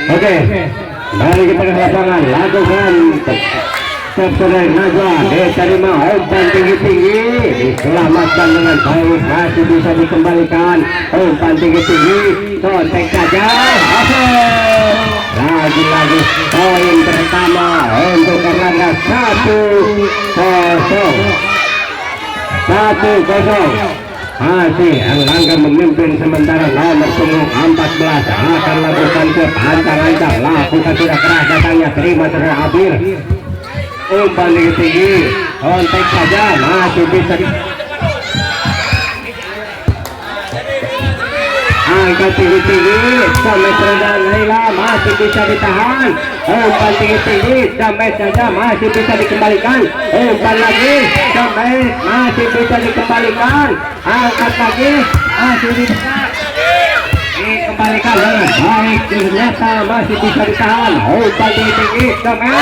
Oke, mari kita ke lapangan lakukan terserah Najwa diterima umpan tinggi-tinggi diselamatkan dengan baik, masih bisa dikembalikan umpan tinggi-tinggi, kontek saja lagi-lagi poin pertama untuk Erlangga 1-0 masih Erlangga memimpin sementara nomor punggung 14 akan lakukan kepancang-ancang, lakukan sudah keras datangnya, terima terus Abir umpan tinggi, kontek saja masih bisa angkat tinggi-tinggi sampai terendah Laila, masih bisa ditahan umpan tinggi-tinggi sampai saja masih bisa dikembalikan, umpan lagi sampai masih bisa dikembalikan, angkat lagi masih bisa dikembalikan dengan baik, ternyata masih bisa ditahan umpan tinggi-tinggi sampai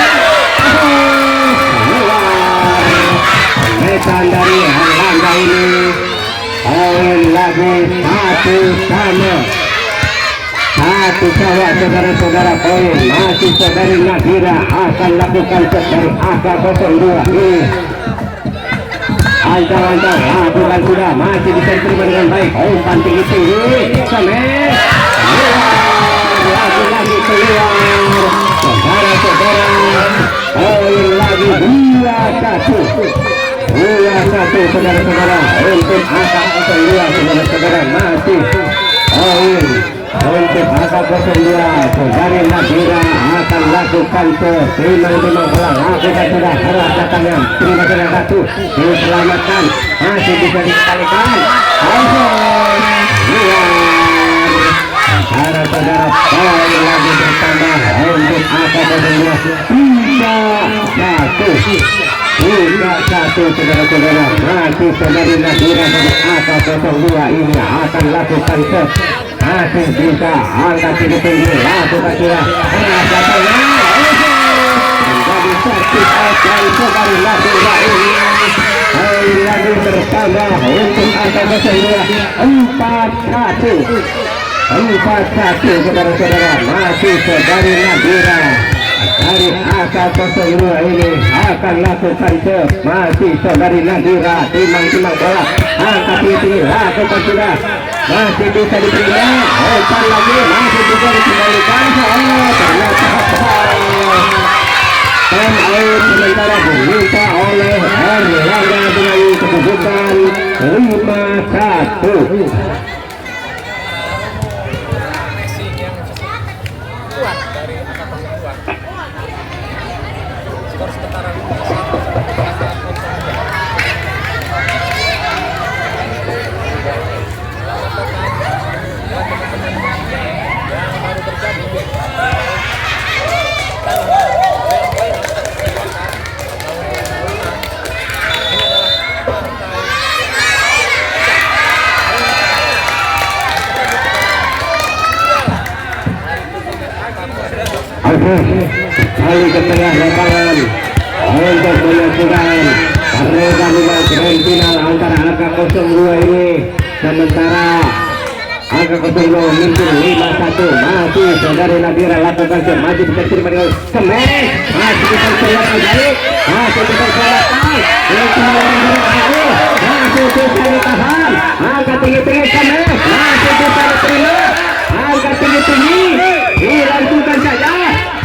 metan dari Erlangga ini. Poin lagi 1-1 saudara-saudara, poin masih saudari Nadira akan lakukan dari angka 02 ini ancang-ancang lakukan sudah masih bisa diterima dengan baik, umpan tinggi-tinggi sampai lagi keluar saudara-saudara, poin lagi 2-1 saudara-saudara untuk angka 02 saudara-saudara, masih poin untuk angka 02 saudari Nadira akan lakukan terima bola, lakukan sudah salah datangnya, terima sudah satu diselamatkan, masih bisa dikembalikan saudara-saudara, poin lagi bertambah untuk angka 02 3-1 saudara-saudara, masih saudari Nadira dari angka 02 ini akan lakukan masih bisa angkat tinggi-tinggi, lakukan sudah menjadi servis dari saudari Nadira ini, poin lagi bertambah untuk angka 02 4-1 saudara-saudara, masih saudari Nadira dari angka 02 ini akan lakukan masih saudari Nadira timang-timang bola, angkat tinggi, lakukan sudah masih bisa diterima, umpan lagi masih bisa dikembalikan, ternyata air sementara diminta oleh Erlangga dengan kedudukan 5-1. Kali ke tengah lapangan untuk menentukan pertandingan grand final antara angka 02 ini, sementara angka 02 memimpin 5-1, masih saudari Nadira lakukan masih bisa terima dengan semen, masih bisa selamatkan balik, masih bisa selamatkan masih bisa ditahan, angka tinggi-tinggi semen, masih bisa diterima, angka tinggi-tinggi dilangsungkan saja,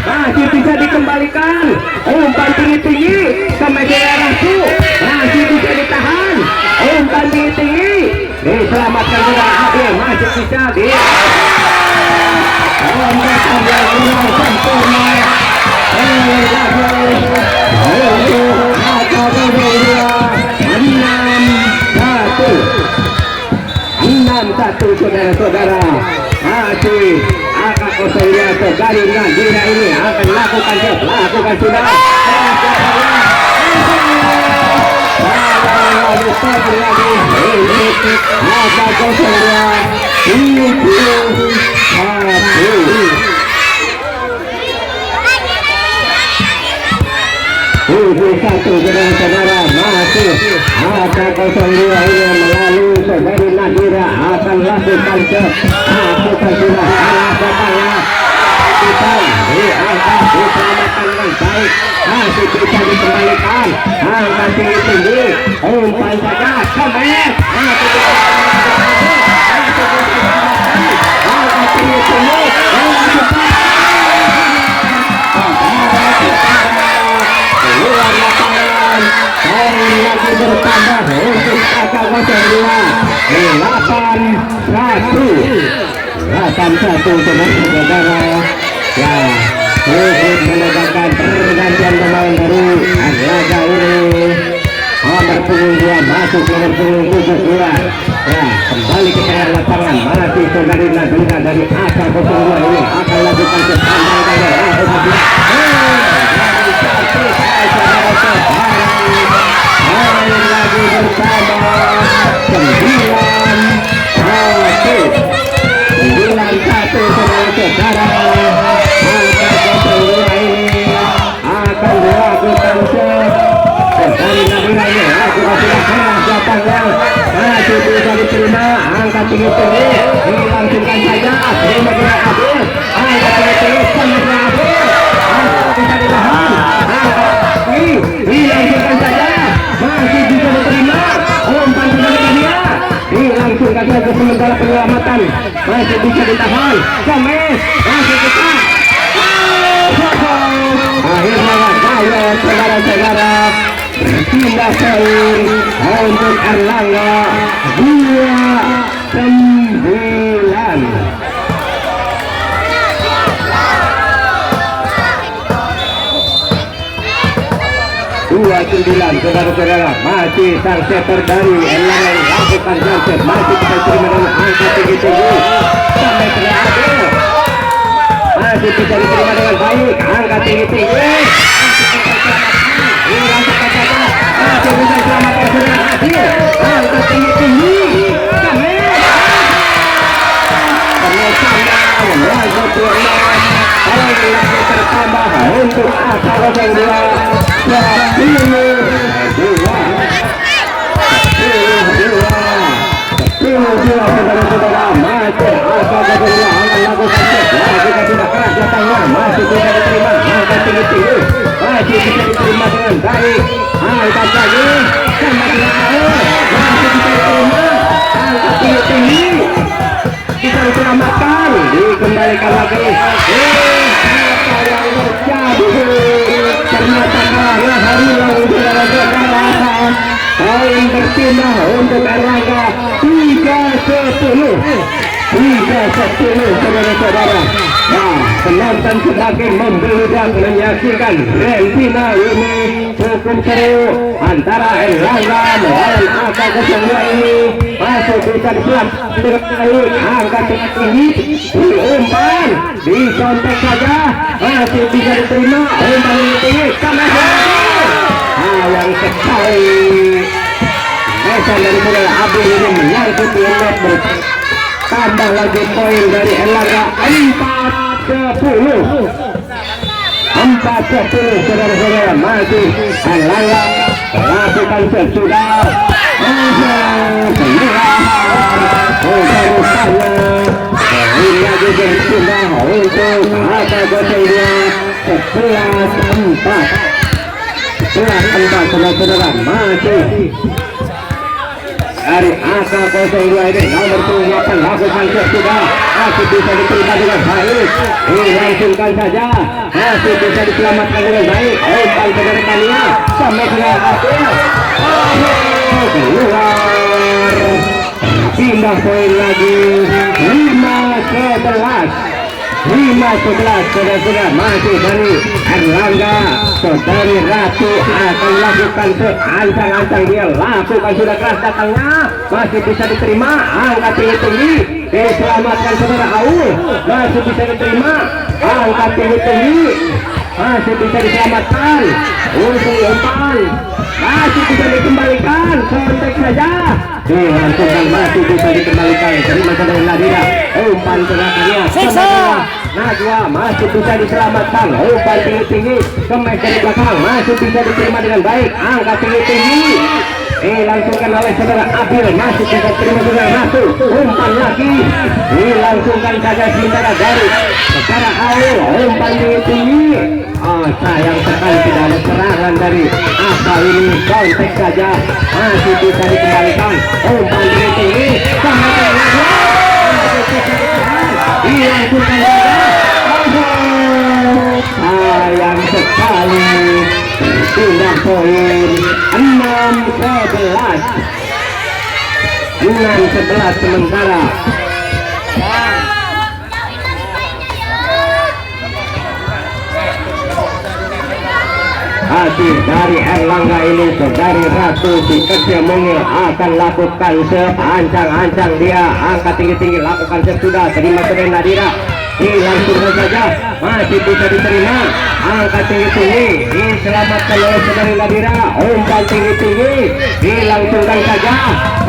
masih bisa dikembalikan, umpan tinggi-tinggi sampai ke arah itu, masih bisa ditahan, umpan tinggi-tinggi diselamatkan sudah Abir, masih bisa di satu saudara-saudara, masih angka 02 saudari Nadira ini akan lakukan sudah satu saudara-saudara, masih angka 02 ini melalui saudari Nadira akan lakukan sudah datangnya kita bisa dikembalikan, angkat tinggi-tinggi, umpan saja, kemet, angkat tinggi-tinggi, keluar lapangan, poin lagi bertambah untuk kakak 02, 8-1 saudara-saudara. Ya, untuk menegakkan pergantian pemain baru Laga ini nomor punggung 2 masuk nomor punggung 72. Ya, kembali ke tengah lapangan, masih saudari Nadira dari AK02 ini akan lakukan sepandang dari lagi bersama 9-1 saudara-saudara. Akan dilakukan dari Nadira ini masih bisa diterima, angkat tinggi-tinggi, dilangsungkan saja, terima kena habis, angkat tinggi-tinggi, sama habis, bisa ditahan, dilangsungkan saja, masih bisa diterima, umpan sudah dia, dilangsungkan saja sementara penyelamatan, masih bisa ditahan, Gomez, masih kita, akhirnya gaya saudara-saudara, pindah poin untuk Erlangga 2-9. Saudara-saudara, masih sang setter dari Erlangga lakukan jump, masih bisa terima dengan angka tinggi-tinggi sampai terakhir, masih bisa diterima dengan baik, angka tinggi-tinggi, masih bisa selamatkan dengan hadir, angkat tinggi-tinggi, tertambah untuk AK02 saudara-saudara, masih AK02 akan lakukan jika tidak keras datangnya, masih bisa diterima, angkat tinggi-tinggi, masih bisa diterima dengan baik, angkat lagi, sama dengan masih bisa diterima, angkat tinggi-tinggi, bisa diselamatkan, dikembalikan lagi, apa yang terjadi, ternyata kalah Harilang saudara-saudara, poin berpindah untuk Erlangga 3-10 saudara-saudara. Nah, penonton semakin membeludak menyaksikan Rentina ini cukup seru antara Erlangga melawan AK02 ini, masuk bisa diselamatkan dengan baik, angkat tinggi, diumpan, dicontek saja, masih bisa diterima, umpan tinggi, sama yang sekali Esan dari saudara Abdul ini menyangkut di net, tambah lagi poin dari Erlangga 4-10 saudara-saudara, masih Erlangga lakukan sesudah poin lagi berpindah untuk AK02 11-4 saudara-saudara, masih dari AK02 ini nomor 28 lakukan sesudah, masih bisa diterima dengan baik, dilangsungkan saja, masih bisa diselamatkan dengan baik, umpan saudara-saudara sampai dengan akhir, keluar, pindah poin lagi 5-11 saudara-saudara, masih dari Erlangga, saudari Ratu akan lakukan seancang-ancang, dia lakukan sudah keras datangnya, masih bisa diterima, angkat tinggi-tinggi, diselamatkan saudara Aul, masih bisa diterima, angkat tinggi-tinggi, masih bisa diselamatkan, untuk umpan, masih bisa dikembalikan, contek saja, dilangsungkan, masih bisa dikembalikan, terima saudara Nadira, umpan terakhirnya Najwa, masih bisa diselamatkan, umpan tinggi-tinggi, kemes dari belakang, masih bisa diterima dengan baik, angkat tinggi-tinggi, dilangsungkan oleh saudara Abil, masih bisa diterima saudara Ratu, umpan lagi, dilangsungkan saja sementara dari saudara Aul, umpan tinggi-tinggi, sayang sekali tidak ada serangan dari apa ini, kontek saja masih bisa dikembalikan. Umpan tinggi sampai dilangsungkan saja. Sayang sekali, pindah poin 6-11 sementara. Hasil dari Erlangga ini, dari Ratu si kecil mungil akan lakukan seancang-ancang, dia angkat tinggi-tinggi, lakukan sudah terima dari Nadira, dilangsungkan saja masih bisa diterima, angkat tinggi-tinggi, diselamatkan oleh saudari Nadira. Umpan tinggi-tinggi dilangsungkan saja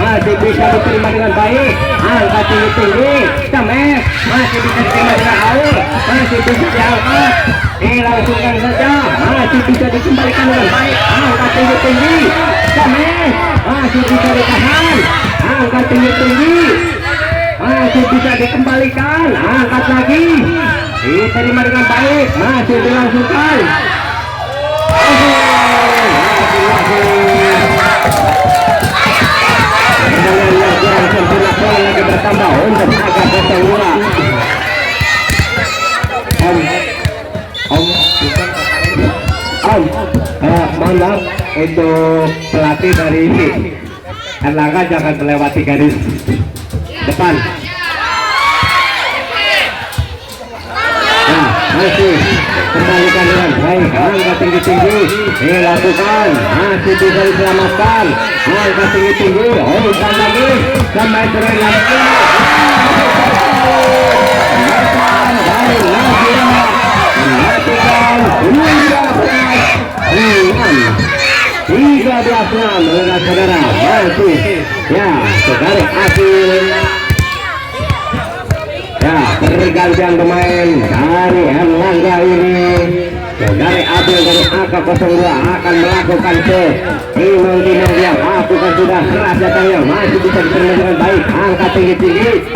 masih bisa diterima dengan baik, angkat tinggi-tinggi Samet masih bisa diterima dengan Aul, masih bisa diangkat, dilangsungkan saja masih bisa dikembalikan dengan baik, angkat tinggi-tinggi Samet masih bisa ditahan, angkat tinggi-tinggi masih bisa dikembalikan, angkat lagi, diterima dengan baik, masih dilangsungkan. Dengan yang kurang sempurna, poin lagi bertambah untuk agak 02. Mohon maaf untuk pelatih dari Erlangga, jangan melewati garis depan. Nah, masih kembalikan dengan baik, angkat tinggi-tinggi dilakukan, masih bisa diselamatkan, angkat tinggi-tinggi, umpan lagi sampai sering lagi. Tiga belas saudara, masih ya saudari hasil ya pergantian pemain dari Erlangga ini. Saudari Abel dari AK02 akan melakukan timang dia lakukan sudah keras datangnya, masih bisa diterima dengan baik, angkat tinggi-tinggi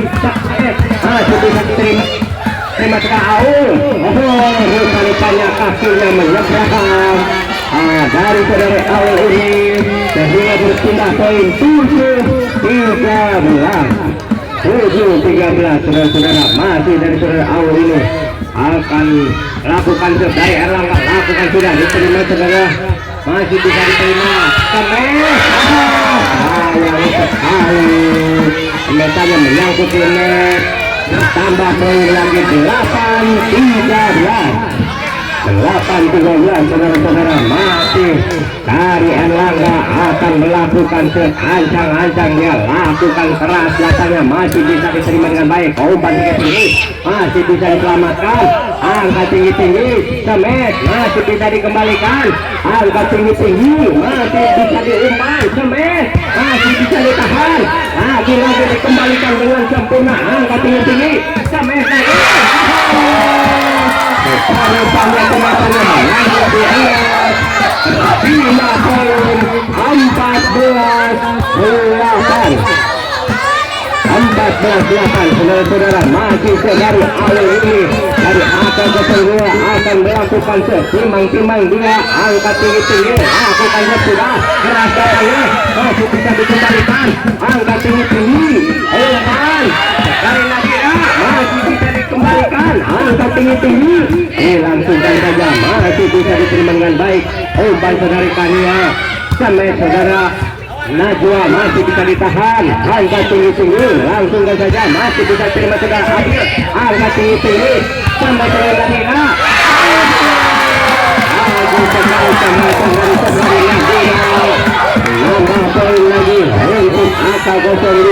masih bisa diterima. Terima kasih Aul. Rupa-rupanya kakinya menyeberang dari saudari Aul ini, sehingga berpindah poin 7-13 saudara-saudara. Masih dari saudara Aul ini akan lakukan dari Erlangga, lakukan sudah diterima saudara, masih bisa diterima. Kemes sayang sekali, kemesannya menyangkut di net, tambah poin lagi 8-13 saudara-saudara. Masih dari Erlangga akan melakukan seancang-ancang, dia lakukan keras datangnya, masih bisa diterima dengan baik, umpan tinggi-tinggi masih bisa diselamatkan, angkat tinggi-tinggi Semet masih bisa dikembalikan, angkat tinggi-tinggi masih bisa diumpan, Semet masih bisa ditahan, lagi-lagi dikembalikan dengan sempurna, angkat tinggi-tinggi Semet lagi. Pada kemasannya menangkap di atas 5 poin 14-8 saudara-saudara. Masih dari awal ini dari AK02 akan melakukan setimbang-timbang, dia angkat tinggi-tinggi, lakukan sudah keras datangnya, masih bisa dikembalikan, angkat tinggi-tinggi, umpan dari Nadira masih bisa dikembalikan, angkat tinggi-tinggi, dilangsungkan saja, masih bisa diterima dengan baik, umpan saudari Kania sampai saudara Najwa masih bisa ditahan, angkat tinggi-tinggi, langsungkan saja, masih bisa terima saudara Adil, angkat tinggi-tinggi sampai saudara Nadira, nambah poin lagi untuk AK02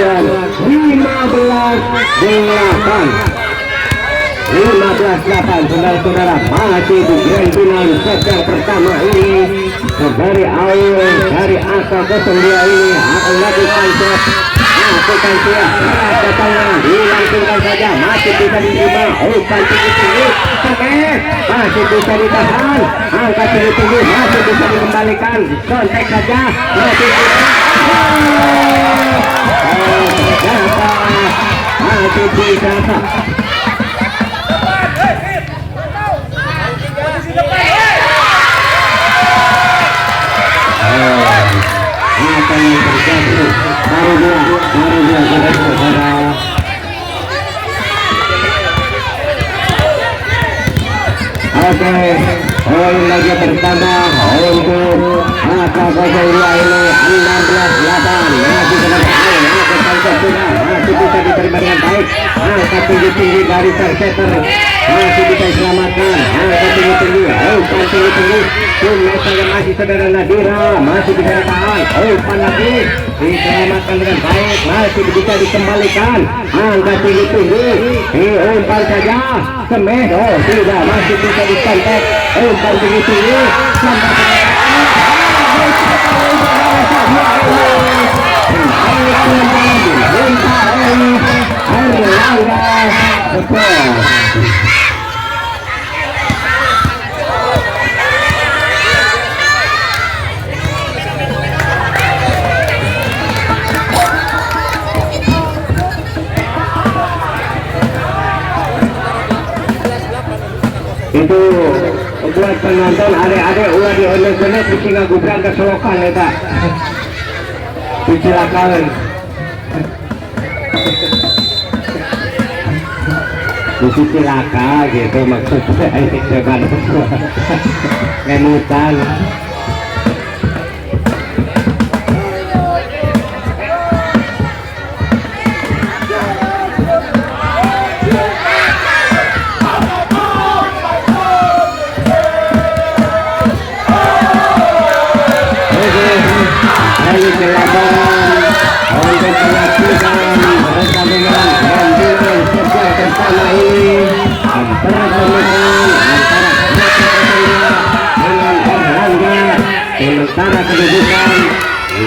15-8 saudara-saudara. Masih di grand final set yang pertama ini, dari Aul dari AK02 ini akan lakukan set, lakukan siap datangnya, dilangsungkan saja, masih bisa diterima, umpan tinggi-tinggi Semet masih bisa ditahan, angkat tinggi-tinggi masih bisa dikembalikan, kontak saja masih bisa masih bisa Oke, poin lagi bertambah untuk angka 02 ini 16-8 masih masih bisa diterima dengan baik. Angka tinggi-tinggi dari Serseter masih bisa diselamatkan. Angka tinggi-tinggi, umpan tinggi-tinggi yang masih saudara Nadira masih bisa ditahan. Umpan lagi diselamatkan dengan baik, masih bisa dikembalikan. Angka tinggi-tinggi umpan saja Semes, tidak, masih bisa dikontak. Umpan tinggi-tinggi sampai itu buat penonton adik-adik ulah dionek-onek bisa ngagubran ke selokan eta kecelakaan bisa celaka gitu maksudnya ini coba ngemutan. Sementara kedudukan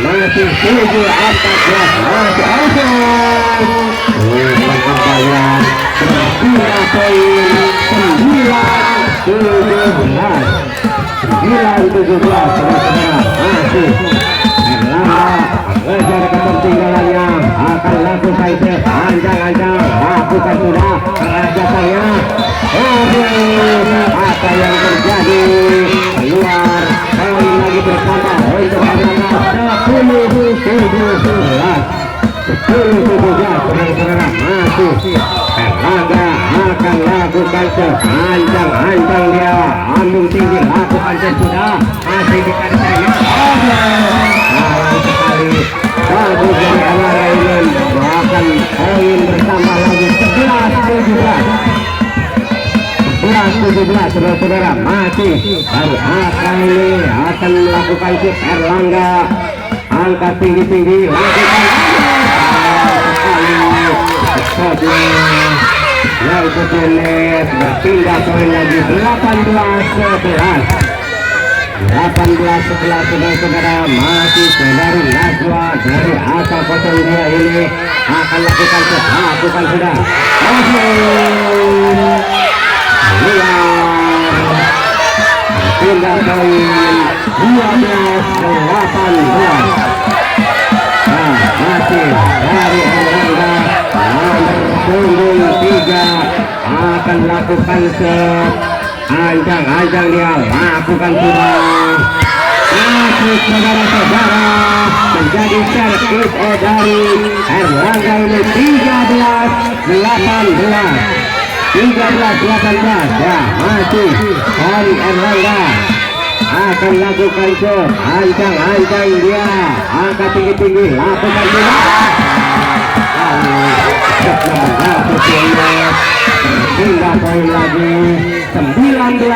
masih 7-14 masih ada pengembalian 9 poin 9-17 masih Erlangga mengejar ketertinggalannya akan lakukan sepanjang-panjang lakukan sudah kerajatannya. Apa yang terjadi keluar poin lagi bertambah untuk Erlangga 10-17 saudara-saudara masih Erlangga akan lakukan sepanjang-panjang dia ambung tinggi lakukan sesudah masih dikatakan sekali bagus dari Erlangga ini akan poin bertambah lagi 11-17 saudara-saudara masih dari akan ini akan melakukan chip Erlangga angkat tinggi-tinggi lakukan yang ketenes berpindah poin lagi 18-11 saudara-saudara masih dari Najwa dari angka 02 ini akan lakukan sudah pindah poin 12-18 masih dari Erlangga nomor punggung 3 akan lakukan sepanjang-panjang dia lakukan sudah masih saudara-saudara menjadi servis dari Erlangga ini 13-18 ya masih dari Erlangga akan lakukan sepanjang-panjang dia angkat tinggi-tinggi lakukan pindah poin lagi 19-13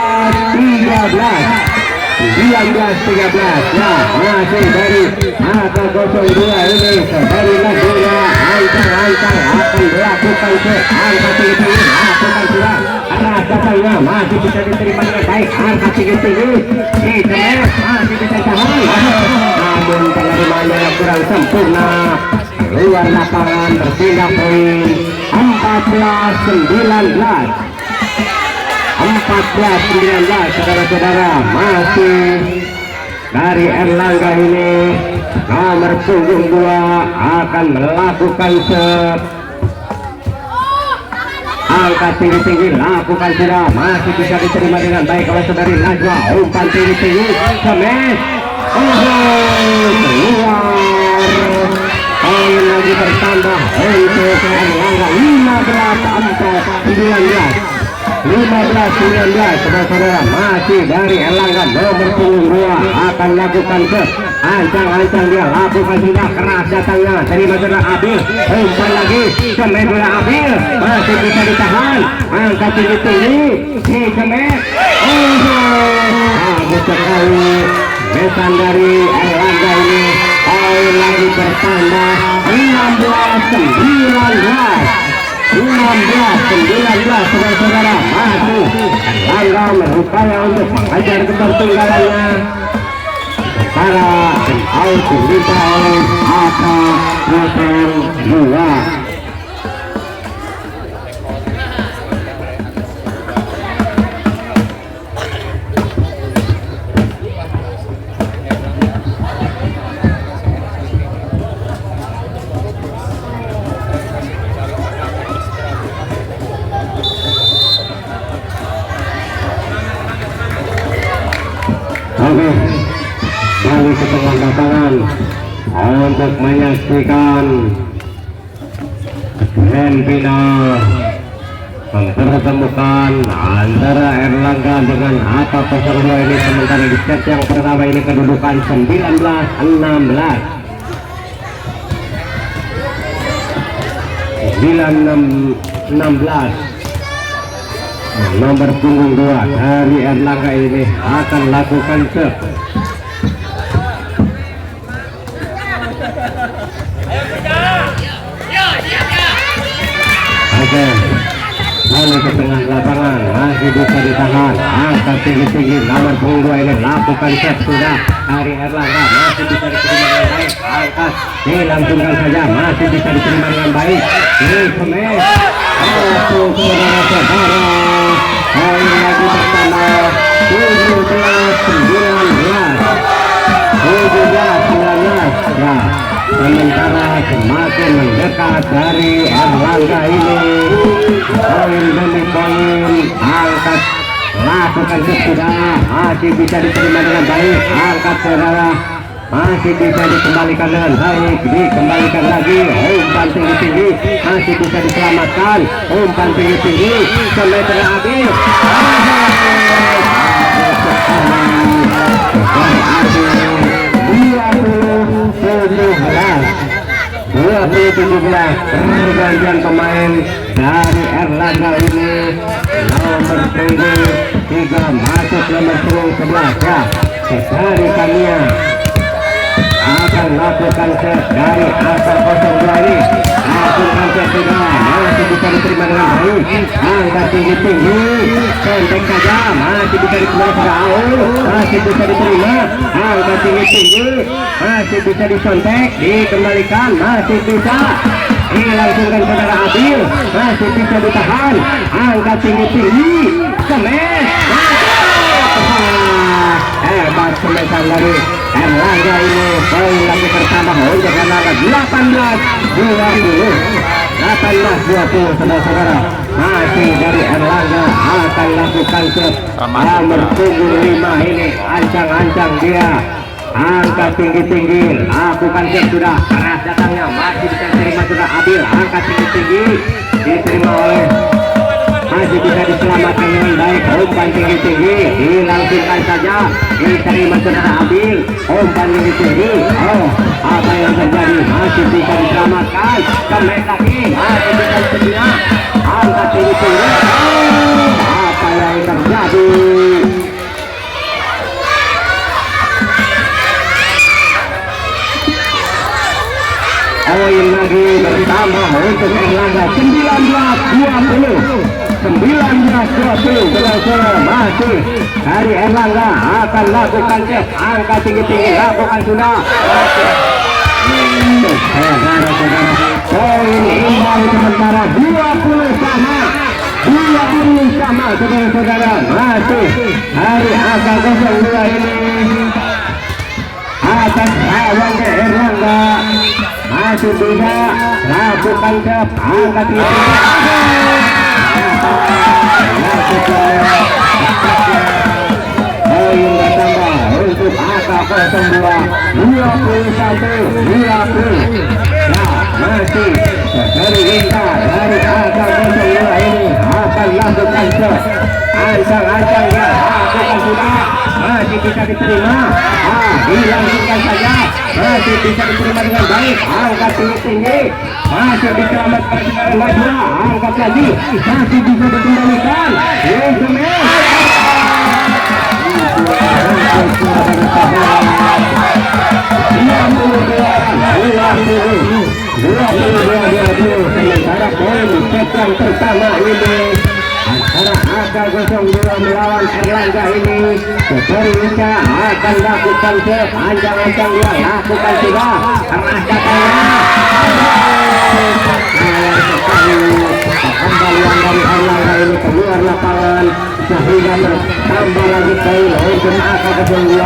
ya masih dari angka 02 ini dari Nadira ancang-ancang akan melakukan angka tinggi-tinggi lakukan sudah rasakannya masih bisa diterima dengan baik angka tinggi-tinggi dikeles masih bisa tahan namun penerimaannya kurang sempurna luar lapangan berpindah poin 14-19 saudara-saudara masih dari Erlangga ini nomor punggung 2 akan melakukan angkat tinggi-tinggi lakukan sudah masih bisa diterima dengan baik oleh saudari Najwa umpan tinggi-tinggi Semes keluar poin lagi bertambah untuk Erlangga 15-19 15-19 saudara-saudara, masih dari Erlangga nomor punggung 2 akan lakukan ke ancang-ancang, dia lakukan sudah keras datangnya dari saudara Abil, umpan lagi Cemet bola Abil, masih bisa ditahan, angkat tinggi-tinggi si Cemet, bagus sekali besan dari Erlangga ini. Poin lagi bertambah 16-19 saudara-saudara, masih Erlangga berupaya untuk mengajar ketertinggalannya. Sementara out diminta oleh Aka Rosen 2. Oke, balik ke tengah lapangan untuk menyaksikan grand final mempertemukan antara Erlangga dengan Aka 02 ini. Sementara di set yang pertama ini kedudukan 19-16. 19-16. Nomor punggung 2 dari Erlangga ini akan lakukan set. Oke, balik ke tengah lapangan, masih bisa ditahan, angkat tinggi-tinggi nomor punggung 2 ini lakukan set sudah dari Erlangga, masih bisa diterima dengan baik, angkat dilangsungkan saja, masih bisa diterima dengan baik. Ini Cemet, saudara-saudara, poin lagi bertambah 17-19 ya. Sementara semakin mendekat dari Erlangga ini, poin demi poin, angkat lakukan sudah, masih bisa diterima dengan baik, angkat saudara, masih bisa dikembalikan dengan baik, dikembalikan lagi, umpan tinggi-tinggi, masih bisa diselamatkan, umpan tinggi-tinggi, Cemet Abil, pergantian pemain dari Erlangga ini, nomor punggung 3 masuk nomor punggung 11 ya. Dari Kania akan lakukan set dari Aka 02 ini, lakukan set sudah, masih bisa diterima dengan baik, angkat tinggi-tinggi, pendek saja, masih bisa diterima pada awal, masih bisa diterima, angkat tinggi-tinggi, masih bisa disontek, dikembalikan, masih bisa dilangsungkan saudara Abil, masih bisa ditahan, angkat tinggi-tinggi, Cemet, hebat semesan dari Erlangga ini. Poin lagi pertama untuk Erlangga 18-20 saudara-saudara, masih dari Erlangga akan lakukan set nomor punggung 5 ini, ancang-ancang dia, angkat tinggi-tinggi, lakukan set sudah, keras datangnya, masih bisa diterima sudah Abil, angkat tinggi-tinggi, diterima oleh, masih bisa diselamatkan dengan baik, umpan tinggi-tinggi, dilangsungkan saja, diterima saudara Abil, umpan tinggi-tinggi, apa yang terjadi, masih bisa diselamatkan, Cemet lagi, masih bisa diterima, angkat tinggi-tinggi, apa yang terjadi, poin lagi bertambah untuk Erlangga 19-20 saudara-saudara, masih dari Erlangga akan lakukan set, angkat tinggi-tinggi, lakukan sudah, saudara-saudara, poin imbang sementara 20 sama saudara-saudara, masih dari Aka 02 ini akan lawan ke Erlangga, masih bisa lakukan set, angkat tinggi-tinggi, poin bertambah untuk Aka 02 21-20 ya, masih dari Inta dari Aka 02 ini, apa akan lakukan ancang-ancang ya, lakukan sudah, masih bisa diterima, dilangsungkan saja, masih bisa diterima dengan baik, angkat tinggi-tinggi, masih diselamatkan sekarang lagi, angkat lagi, masih bisa dikembalikan, sementara poin set yang pertama ini antara AK02 melawan Erlangga ini, Indonesia akan lakukan sepanjang-panjang dia lakukan sudah tengah datangnya kembalian dari Erlangga ini keluar lapangan sehingga bertambah lagi poin untuk AK02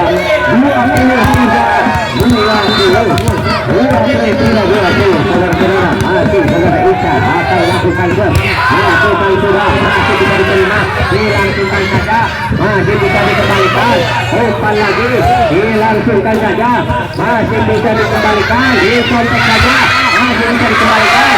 akan lakukan sudah masih bisa diterima, dilangsungkan saja, masih bisa dikembalikan, umpan lagi, dilangsungkan saja, masih bisa dikembalikan, dikontek saja, masih bisa dikembalikan.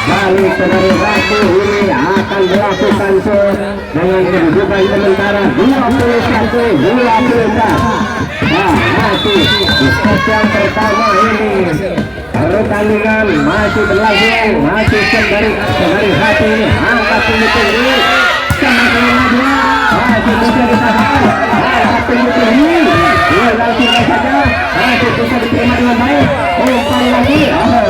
Balik dari Ratu ini akan melakukan dengan kedudukan sementara 21-24. Masih di set yang pertama ini pertandingan masih berlangsung, masih dari Ratu ini angkat tinggi-tinggi semakin maju, masih bisa ditahan, angkat tinggi-tinggi, dilangsungkan saja, masih bisa diterima dengan baik, umpan lagi,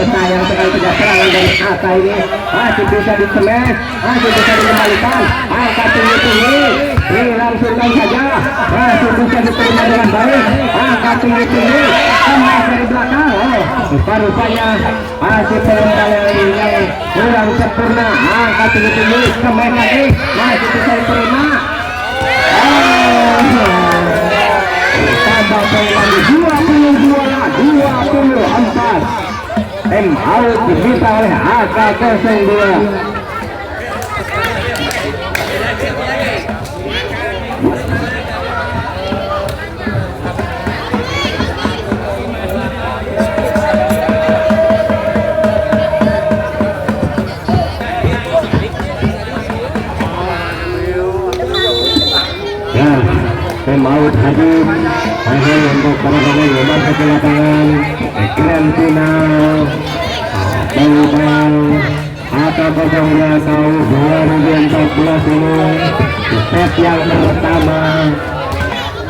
sayang sekali tidak serangan dari Aka ini, masih bisa disemes, masih bisa dikembalikan, angkat tinggi-tinggi, dilangsungkan saja, masih bisa diterima dengan baik, angkat tinggi-tinggi, semes dari belakang, rupanya masih pelempar ini kurang sempurna, angkat tinggi-tinggi, semes lagi, masih bisa diterima, tambah poin lagi 22-24. Out diminta oleh AK02. Out hadir untuk para pemain memasuki ke lapangan grand final Bang AK02 tahun 2014 ini set yang pertama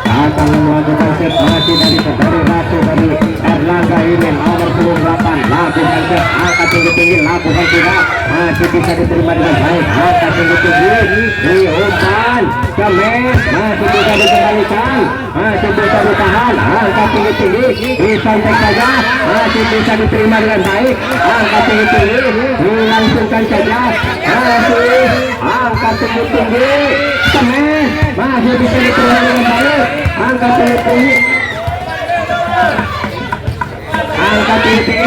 akan melakukan set masih dari Ratu dari Erlangga ini nomor 28 lakukan set angkat tinggi-tinggi lakukan sudah masih bisa diterima dengan baik angkat tinggi-tinggi di umpan semes masih bisa dikembalikan masih bisa ditahan angkat tinggi-tinggi disantai saja masih bisa diterima dengan baik angkat tinggi-tinggi dilangsungkan saja masih angkat tinggi-tinggi semes masih bisa diterima dengan baik angkat tinggi-tinggi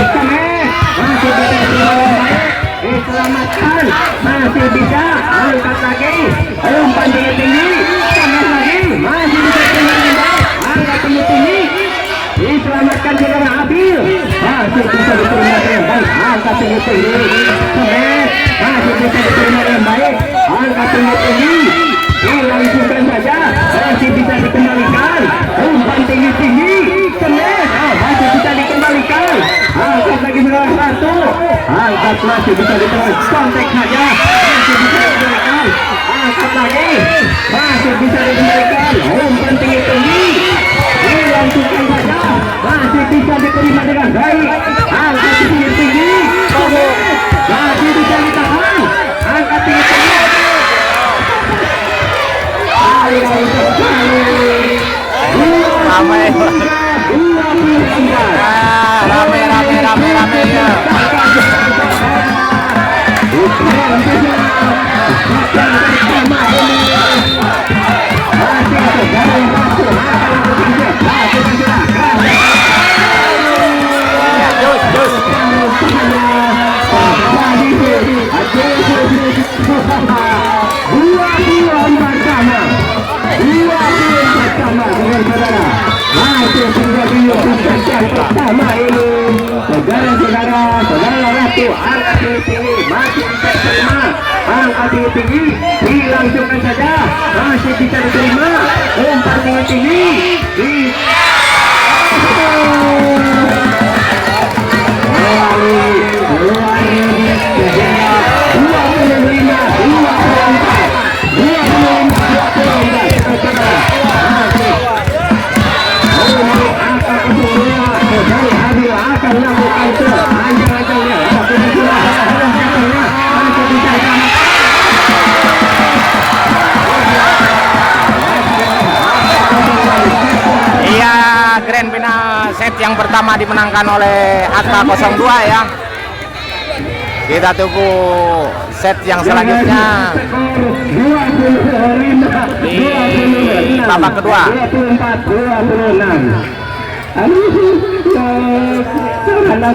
semes masih bisa diterima dengan baik diselamatkan masih bisa angkat lagi umpan tinggi-tinggi semes lagi masih bisa diterima dengan baik angkat tinggi-tinggi diselamatkan dengan Abil masih bisa diterima dengan baik angkat tinggi-tinggi semes masih bisa diterima dengan baik angkat tinggi-tinggi dilangsungkan saja masih bisa dikembalikan umpan tinggi-tinggi semes masih bisa dikembalikan angkat lagi dengan satu angkat masih bisa diterima kontak saja masih bisa dikembalikan angkat lagi masih bisa dikembalikan umpan tinggi-tinggi dilangsungkan saja masih bisa diterima dengan baik angkat tinggi-tinggi masih bisa ditahan angkat tinggi-tinggi ramai Pertama ini saudara-saudara Ratu angkat tinggi masih bisa diterima, angkat tinggi dilangsungkan saja masih bisa diterima, umpan tinggi grand final set yang pertama dimenangkan oleh AK02 ya. Kita tunggu set yang selanjutnya di babak kedua. 24-26.